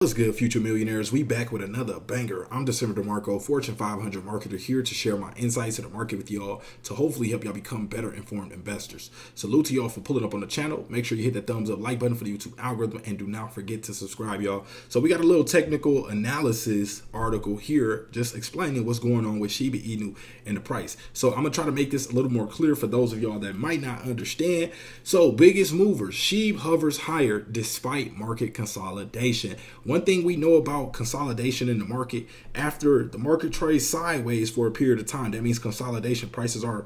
What's good, future millionaires? We back with another banger. I'm DecemberDeMarco, Fortune 500 marketer, here to share my insights to the market with y'all to hopefully help y'all become better informed investors. Salute to y'all for pulling up on the channel. Make sure you hit that thumbs up like button for the YouTube algorithm, and do not forget to subscribe, y'all. So we got a little technical analysis article here just explaining what's going on with Shiba Inu and the price. So I'm gonna try to make this a little more clear for those of y'all that might not understand. So biggest movers, SHIB hovers higher despite market consolidation. One thing we know about consolidation in the market, after the market trades sideways for a period of time, that means consolidation, prices are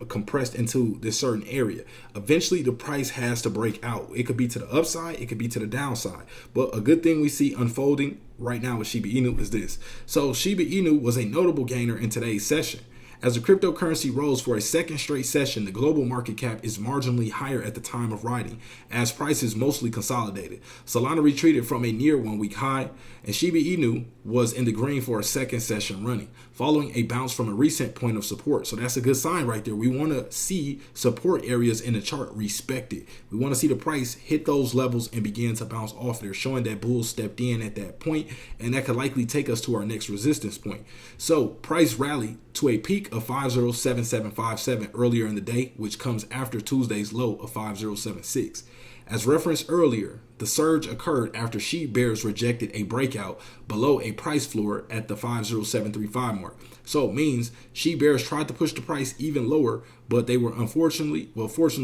compressed into this certain area. Eventually the price has to break out. It could be to the upside, it could be to the downside. But a good thing we see unfolding right now with Shiba Inu is this. So Shiba Inu was a notable gainer in today's session. As the cryptocurrency rose for a second straight session, the global market cap is marginally higher at the time of writing, as prices mostly consolidated. Solana retreated from a near 1 week high, and Shiba Inu was in the green for a second session running, following a bounce from a recent point of support. So that's a good sign right there. We want to see support areas in the chart respected. We want to see the price hit those levels and begin to bounce off there, showing that bulls stepped in at that point, and that could likely take us to our next resistance point. So price rallied to a peak of 507757 earlier in the day, which comes after Tuesday's low of 5076. As referenced earlier, the surge occurred after SHIB bears rejected a breakout below a price floor at the 50735 mark. So it means SHIB bears tried to push the price even lower, but they were fortunately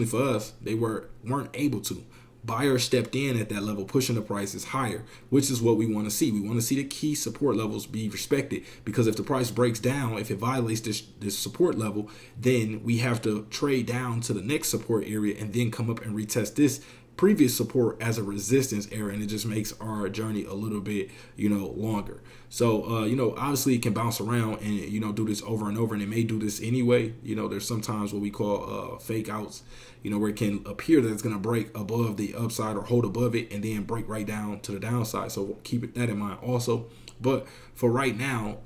for us, they weren't able to. Buyers stepped in at that level, pushing the prices higher, which is what we want to see. We want to see the key support levels be respected, because if the price breaks down, if it violates this support level, then we have to trade down to the next support area and then come up and retest this previous support as a resistance area, and it just makes our journey a little bit longer. So obviously it can bounce around and do this over and over, and it may do this anyway. There's sometimes what we call fake outs, where it can appear that it's going to break above the upside or hold above it and then break right down to the downside. So keep that in mind also. But for right now,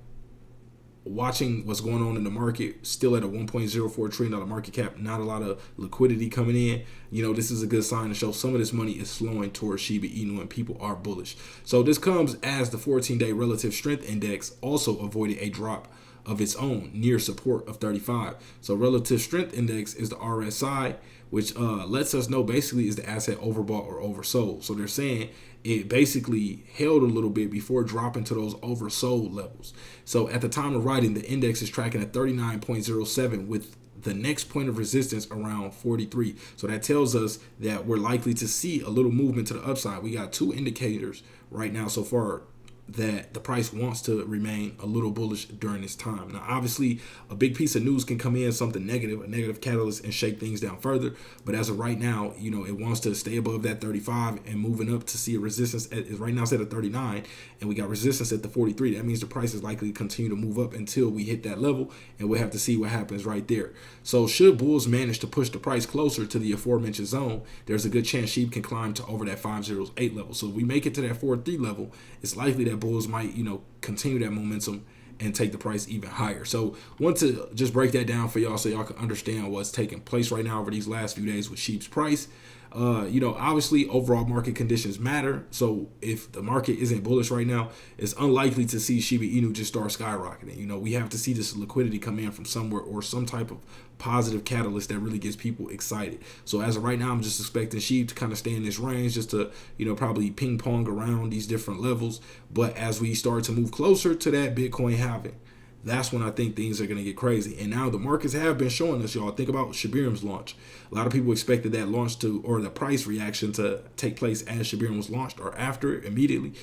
watching what's going on in the market, still at a $1.04 trillion market cap, not a lot of liquidity coming in. This is a good sign to show some of this money is flowing towards Shiba Inu and people are bullish. So this comes as the 14-day relative strength index also avoided a drop of its own near support of 35. So relative strength index is the RSI, which lets us know basically is the asset overbought or oversold. So they're saying it basically held a little bit before dropping to those oversold levels. So at the time of writing, the index is tracking at 39.07 with the next point of resistance around 43. So that tells us that we're likely to see a little movement to the upside. We got two indicators right now so far that the price wants to remain a little bullish during this time. Now, obviously, a big piece of news can come in, something negative, a negative catalyst, and shake things down further. But as of right now, it wants to stay above that 35 and moving up to see a resistance. Right now it's at a 39, and we got resistance at the 43. That means the price is likely to continue to move up until we hit that level, and we'll have to see what happens right there. So should bulls manage to push the price closer to the aforementioned zone, there's a good chance SHIB can climb to over that 508 level. So if we make it to that 43 level, it's likely that bulls might continue that momentum and take the price even higher. So want to just break that down for y'all so y'all can understand what's taking place right now over these last few days with SHIB's price. Obviously overall market conditions matter. So if the market isn't bullish right now, it's unlikely to see Shiba Inu just start skyrocketing. We have to see this liquidity come in from somewhere or some type of positive catalyst that really gets people excited. So as of right now, I'm just expecting SHIB to kind of stay in this range, just to, probably ping pong around these different levels. But as we start to move closer to that Bitcoin halving, that's when I think things are going to get crazy. And now the markets have been showing us, y'all. Think about shibArmy's launch. A lot of people expected that launch or the price reaction to take place as shibArmy was launched or after it immediately.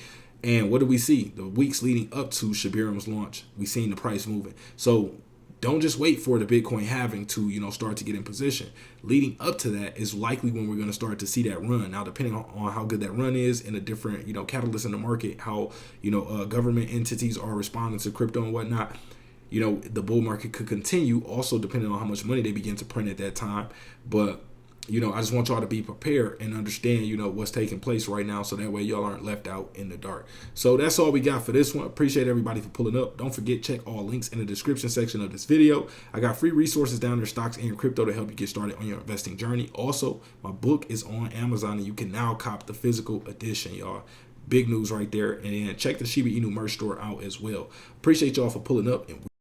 And what did we see? The weeks leading up to shibArmy's launch, we seen the price moving. So don't just wait for the Bitcoin halving to, start to get in position. Leading up to that is likely when we're going to start to see that run. Now, depending on how good that run is and the different, catalysts in the market, how, government entities are responding to crypto and whatnot, the bull market could continue, also depending on how much money they begin to print at that time. But I just want y'all to be prepared and understand, what's taking place right now, so that way y'all aren't left out in the dark. So that's all we got for this one. Appreciate everybody for pulling up. Don't forget, check all links in the description section of this video. I got free resources down there, stocks and crypto, to help you get started on your investing journey. Also, my book is on Amazon, and you can now cop the physical edition, y'all. Big news right there. And then check the Shiba Inu merch store out as well. Appreciate y'all for pulling up, and